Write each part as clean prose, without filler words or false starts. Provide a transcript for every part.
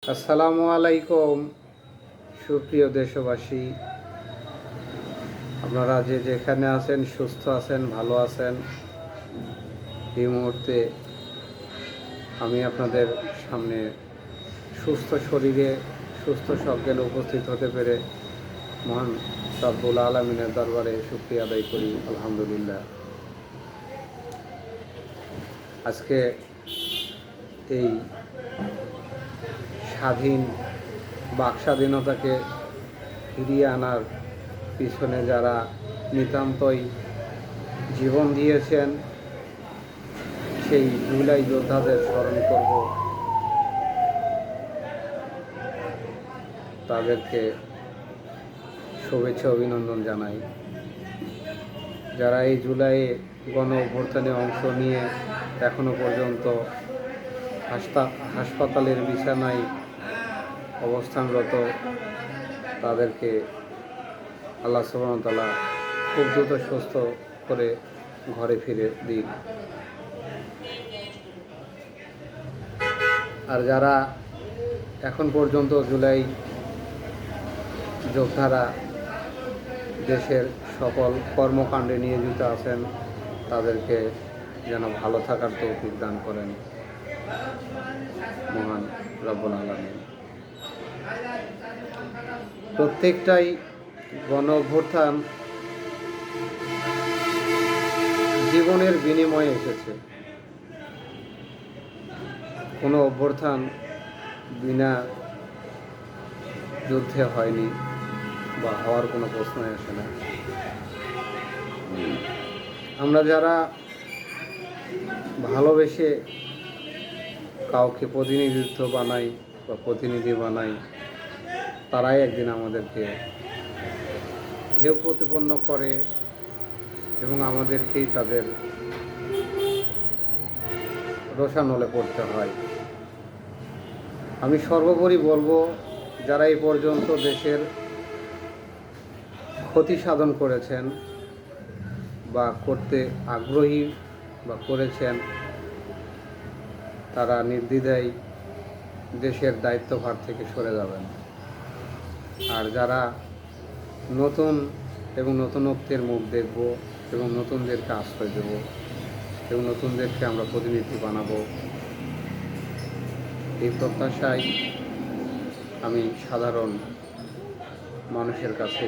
আসসালামু আলাইকুম সুপ্রিয় দেশবাসী, আপনারা যে যেখানে আছেন সুস্থ আছেন, ভালো আছেন। এই মুহূর্তে আমি আপনাদের সামনে সুস্থ শরীরে সুস্থ সজ্ঞানে উপস্থিত হতে পেরে মহান রব্বুল আলামিনের দরবারে শুকরিয়া আদায় করি, আলহামদুলিল্লাহ। আজকে এই বাক স্বাধীনতাকে ফিরিয়ে আনার পিছনে যারা নিতান্তই জীবন দিয়েছেন সেই জুলাই যোদ্ধাদের স্মরণ করব, তাদেরকে শুভেচ্ছা অভিনন্দন জানাই। যারা এই জুলাইয়ে গণ অভ্যুত্থানে অংশ নিয়ে এখনো পর্যন্ত হাসপাতালের বিছানায় অবস্থানরত, তাদেরকে আল্লাহ সুবহানাহু ওয়া তাআলা খুব দ্রুত সুস্থ করে ঘরে ফিরে দিন। আর যারা এখন পর্যন্ত জুলাই যোদ্ধারা দেশের সকল কর্মকাণ্ডে নিয়োজিত আছেন, তাদেরকে যেন ভালো থাকার তৌফিক দান করেন মহান রব্বুল আলামিন। প্রত্যেকটাই গণ অভ্যুত্থান জীবনের বিনিময়ে এসেছে। কোনো অভ্যুত্থান বিনা যুদ্ধে হয়নি বা হওয়ার কোনো প্রশ্নই আসে না। আমরা যারা ভালোবেসে কাউকে প্রতিনিধিত্ব বানাই বা প্রতিনিধি বানাই, তারাই একদিন আমাদেরকে হেয় প্রতিপন্ন করে এবং আমাদেরকেই তাদের রোষানলে পড়তে হয়। আমি সর্বোপরি বলবো, যারা এই পর্যন্ত দেশের ক্ষতি সাধন করেছেন বা করতে আগ্রহী বা করেছেন, তারা নির্দ্বিধায় দেশের দায়িত্বভার থেকে সরে যাবেন। আর যারা নতুন এবং নতুনত্বের মুখ দেখব এবং নতুনদেরকে আশ্রয় দেব এবং নতুনদেরকে আমরা প্রতিনিধি বানাবো, এই প্রত্যাশায় আমি সাধারণ মানুষের কাছে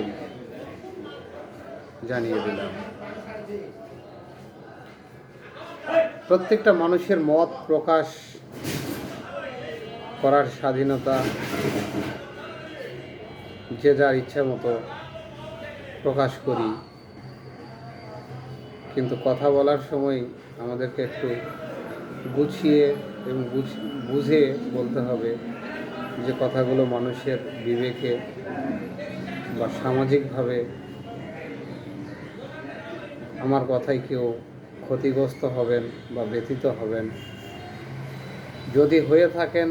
জানিয়ে দিলাম। প্রত্যেকটা মানুষের মত প্রকাশ করার স্বাধীনতা, যে যার ইচ্ছা মতো প্রকাশ করি, কিন্তু কথা বলার সময় আমাদেরকে একটু গুছিয়ে এবং বুঝে বলতে হবে, যে কথাগুলো মানুষের বিবেকে বা সামাজিকভাবে আমার কথায় কেউ ক্ষতিগ্রস্ত হবেন বা ব্যথিত হবেন। যদি হয়ে থাকেন,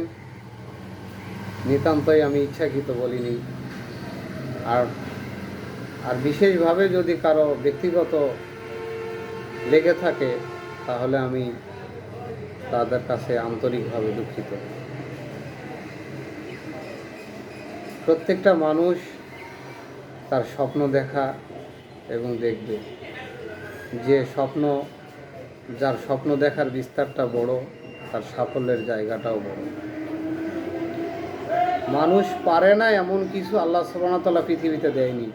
নিতান্তই আমি ইচ্ছাকৃত বলিনি। আর বিশেষভাবে যদি কারো ব্যক্তিগত লেগে থাকে, তাহলে আমি তাদের কাছে আন্তরিকভাবে দুঃখিত। প্রত্যেকটা মানুষ তার স্বপ্ন দেখা এবং দেখবে, যার স্বপ্ন দেখার বিস্তারটা বড়, তার সাফল্যের জায়গাটাও বড়। মানুষ পারে না এমন কিছু আল্লাহ সুবহানাহু ওয়া তাআলা পৃথিবীতে দেয়নি,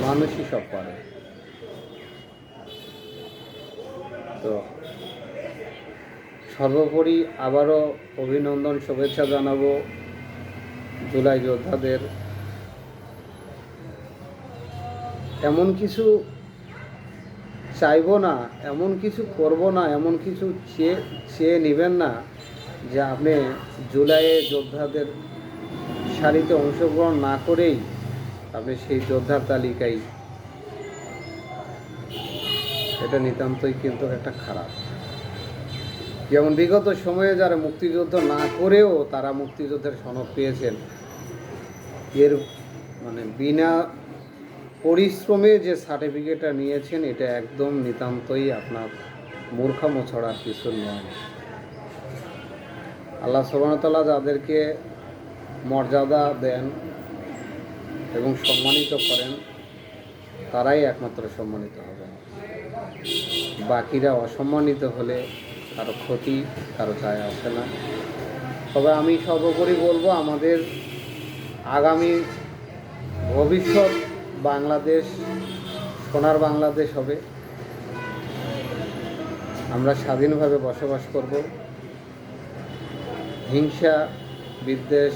মানুষই সব পারে। তো সর্বোপরি আবারও অভিনন্দন, শুভেচ্ছা জানাবো জুলাই যোদ্ধাদের। এমন কিছু চাইবো না, এমন কিছু করব না, এমন কিছু চেয়ে নেবেন না যে আপনি জুলাইয়ে যোদ্ধাদের সারিতে অংশগ্রহণ না করেই আপনি সেই যোদ্ধার তালিকায়, এটা নিতান্তই কিন্তু একটা খারাপ। যেমন বিগত সময়ে যারা মুক্তিযুদ্ধ না করেও তারা মুক্তিযুদ্ধের সনদ পেয়েছেন, এর বিনা পরিশ্রমে যে সার্টিফিকেটটা নিয়েছেন, এটা একদম নিতান্তই আপনার মূর্খামো ছড়ার কিছু নয়। আল্লাহ সুবহানাহু ওয়া তাআলা যাদেরকে মর্যাদা দেন এবং সম্মানিত করেন তারাই একমাত্র সম্মানিত হবেন। বাকিরা অসম্মানিত হলে কারো ক্ষতি কারো যায় আসে না। তবে আমি সর্বোপরি বলবো, আমাদের আগামী ভবিষ্যৎ বাংলাদেশ সোনার বাংলাদেশ হবে। আমরা স্বাধীনভাবে বসবাস করব। হিংসা বিদ্বেষ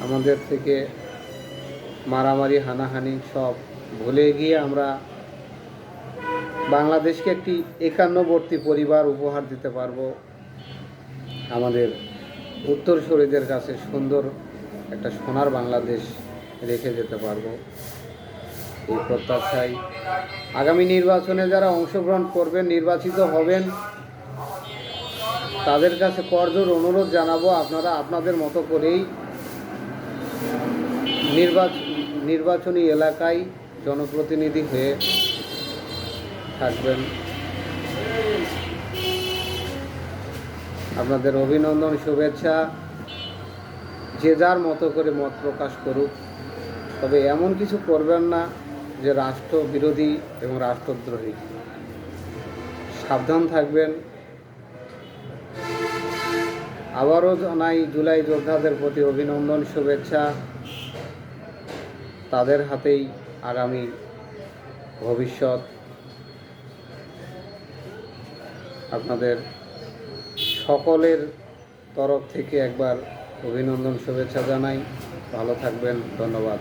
আমাদের থেকে, মারামারি হানাহানি সব ভুলে গিয়ে আমরা বাংলাদেশকে একটি একান্নবর্তী পরিবার উপহার দিতে পারবো। আমাদের উত্তরসূরিদের কাছে সুন্দর একটা সোনার বাংলাদেশ রেখে যেতে পারবো, এই প্রত্যাশায় আগামী নির্বাচনে যারা অংশগ্রহণ করবেন, নির্বাচিত হবেন, তাদের কাছে করজোড় অনুরোধ জানাবো, আপনারা আপনাদের মতো করেই নির্বাচনী এলাকায় জনপ্রতিনিধি হয়ে থাকবেন। আপনাদের অভিনন্দন, শুভেচ্ছা। যে যার মতো করে মত প্রকাশ করুক, তবে এমন কিছু করবেন না যে রাষ্ট্র বিরোধী এবং রাষ্ট্রদ্রোহী। সাবধান থাকবেন। আবারও জানাই জুলাই যোদ্ধাদের প্রতি অভিনন্দন, শুভেচ্ছা। তাদের হাতেই আগামী ভবিষ্যৎ। আপনাদের সকলের তরফ থেকে একবার অভিনন্দন, শুভেচ্ছা জানাই। ভালো থাকবেন, ধন্যবাদ।